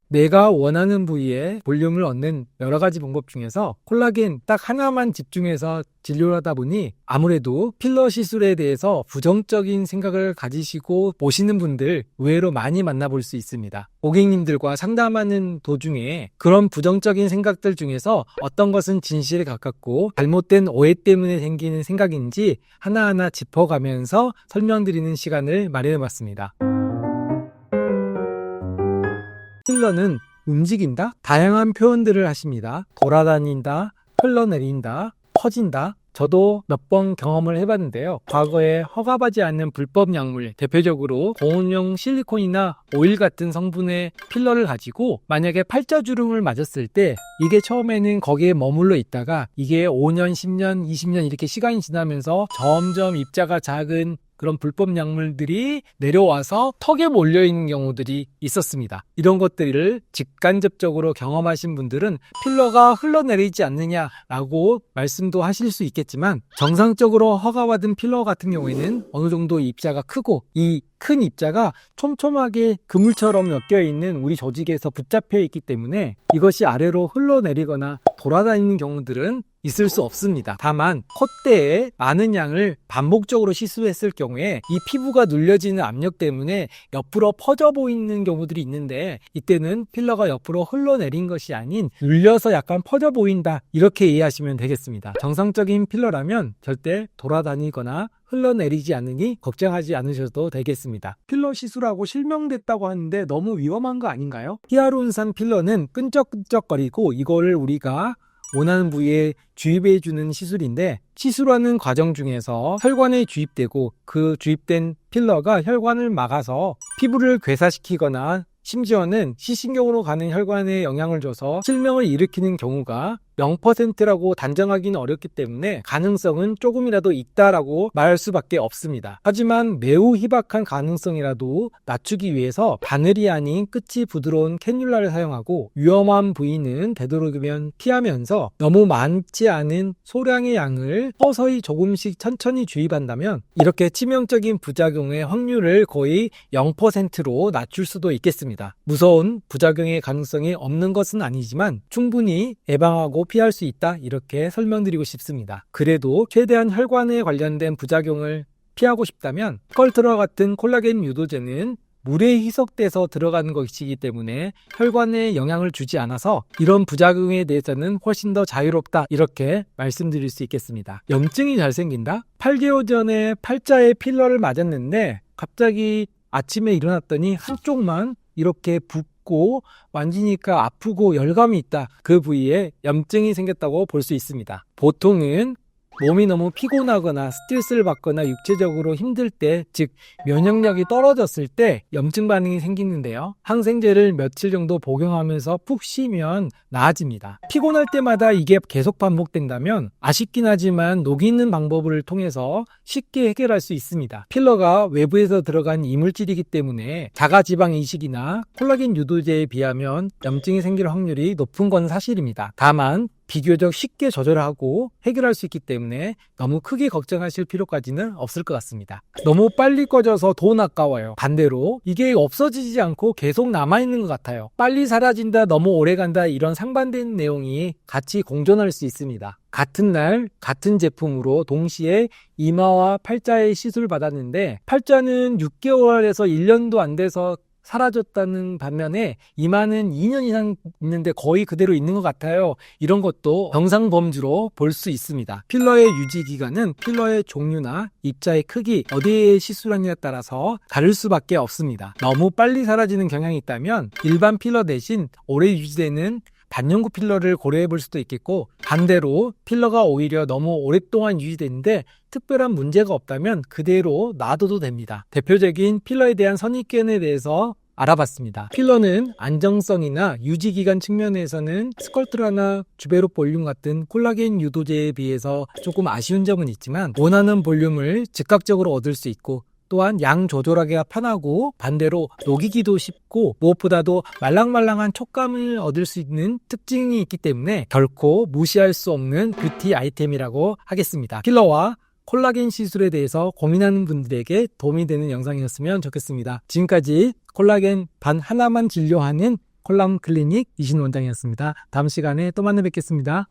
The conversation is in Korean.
내가 원하는 부위에 볼륨을 얻는 여러 가지 방법 중에서 콜라겐 딱 하나만 집중해서 진료를 하다 보니 아무래도 필러 시술에 대해서 부정적인 생각을 가지시고 보시는 분들 의외로 많이 만나볼 수 있습니다. 고객님들과 상담하는 도중에 그런 부정적인 생각들 중에서 어떤 것은 진실에 가깝고 잘못된 오해 때문에 생기는 생각인지 하나하나 짚어가면서 설명드리는 시간을 마련해봤습니다. 필러는 움직인다? 다양한 표현들을 하십니다. 돌아다닌다, 흘러내린다, 퍼진다. 저도 몇 번 경험을 해봤는데요. 과거에 허가받지 않는 불법 약물, 대표적으로 고온용 실리콘이나 오일 같은 성분의 필러를 가지고 만약에 팔자주름을 맞았을 때 이게 처음에는 거기에 머물러 있다가 이게 5년, 10년, 20년 이렇게 시간이 지나면서 점점 입자가 작은 그런 불법 약물들이 내려와서 턱에 몰려있는 경우들이 있었습니다. 이런 것들을 직간접적으로 경험하신 분들은 필러가 흘러내리지 않느냐라고 말씀도 하실 수 있겠지만 정상적으로 허가받은 필러 같은 경우에는 어느 정도 입자가 크고 이 큰 입자가 촘촘하게 그물처럼 엮여있는 우리 조직에서 붙잡혀 있기 때문에 이것이 아래로 흘러내리거나 돌아다니는 경우들은 있을 수 없습니다. 다만 콧대에 많은 양을 반복적으로 시술했을 경우에 이 피부가 눌려지는 압력 때문에 옆으로 퍼져 보이는 경우들이 있는데 이때는 필러가 옆으로 흘러내린 것이 아닌 눌려서 약간 퍼져 보인다 이렇게 이해하시면 되겠습니다. 정상적인 필러라면 절대 돌아다니거나 흘러내리지 않으니 걱정하지 않으셔도 되겠습니다. 필러 시술하고 실명됐다고 하는데 너무 위험한 거 아닌가요? 히아루론산 필러는 끈적끈적거리고 이거를 우리가 원하는 부위에 주입해주는 시술인데 시술하는 과정 중에서 혈관에 주입되고 그 주입된 필러가 혈관을 막아서 피부를 괴사시키거나 심지어는 시신경으로 가는 혈관에 영향을 줘서 실명을 일으키는 경우가 0%라고 단정하기는 어렵기 때문에 가능성은 조금이라도 있다라고 말할 수밖에 없습니다. 하지만 매우 희박한 가능성이라도 낮추기 위해서 바늘이 아닌 끝이 부드러운 캐뉼라를 사용하고 위험한 부위는 되도록이면 피하면서 너무 많지 않은 소량의 양을 서서히 조금씩 천천히 주입한다면 이렇게 치명적인 부작용의 확률을 거의 0%로 낮출 수도 있겠습니다. 무서운 부작용의 가능성이 없는 것은 아니지만 충분히 예방하고 피할 수 있다 이렇게 설명드리고 싶습니다. 그래도 최대한 혈관에 관련된 부작용을 피하고 싶다면 스컬트라 같은 콜라겐 유도제는 물에 희석돼서 들어가는 것이기 때문에 혈관에 영향을 주지 않아서 이런 부작용에 대해서는 훨씬 더 자유롭다 이렇게 말씀드릴 수 있겠습니다. 염증이 잘 생긴다? 8개월 전에 팔자에 필러를 맞았는데 갑자기 아침에 일어났더니 한쪽만 이렇게 붓고 만지니까 아프고 열감이 있다. 그 부위에 염증이 생겼다고 볼 수 있습니다. 보통은 몸이 너무 피곤하거나 스트레스를 받거나 육체적으로 힘들 때, 즉 면역력이 떨어졌을 때 염증 반응이 생기는데요. 항생제를 며칠 정도 복용하면서 푹 쉬면 나아집니다. 피곤할 때마다 이게 계속 반복된다면 아쉽긴 하지만 녹이 있는 방법을 통해서 쉽게 해결할 수 있습니다. 필러가 외부에서 들어간 이물질이기 때문에 자가지방 이식이나 콜라겐 유도제에 비하면 염증이 생길 확률이 높은 건 사실입니다. 다만 비교적 쉽게 조절하고 해결할 수 있기 때문에 너무 크게 걱정하실 필요까지는 없을 것 같습니다. 너무 빨리 꺼져서 돈 아까워요. 반대로 이게 없어지지 않고 계속 남아있는 것 같아요. 빨리 사라진다, 너무 오래 간다 이런 상반된 내용이 같이 공존할 수 있습니다. 같은 날 같은 제품으로 동시에 이마와 팔자에 시술을 받았는데 팔자는 6개월에서 1년도 안 돼서 사라졌다는 반면에 이마는 2년 이상 있는데 거의 그대로 있는 것 같아요. 이런 것도 정상 범주로 볼 수 있습니다. 필러의 유지 기간은 필러의 종류나 입자의 크기, 어디에 시술하느냐에 따라서 다를 수밖에 없습니다. 너무 빨리 사라지는 경향이 있다면 일반 필러 대신 오래 유지되는 단연구 필러를 고려해 볼 수도 있겠고, 반대로 필러가 오히려 너무 오랫동안 유지되는데 특별한 문제가 없다면 그대로 놔둬도 됩니다. 대표적인 필러에 대한 선입견에 대해서 알아봤습니다. 필러는 안정성이나 유지기간 측면에서는 스컬트라나 주베로 볼륨 같은 콜라겐 유도제에 비해서 조금 아쉬운 점은 있지만 원하는 볼륨을 즉각적으로 얻을 수 있고 또한 양 조절하기가 편하고 반대로 녹이기도 쉽고 무엇보다도 말랑말랑한 촉감을 얻을 수 있는 특징이 있기 때문에 결코 무시할 수 없는 뷰티 아이템이라고 하겠습니다. 필러와 콜라겐 시술에 대해서 고민하는 분들에게 도움이 되는 영상이었으면 좋겠습니다. 지금까지 콜라겐 반 하나만 진료하는 콜라움 클리닉 이신 원장이었습니다. 다음 시간에 또 만나 뵙겠습니다.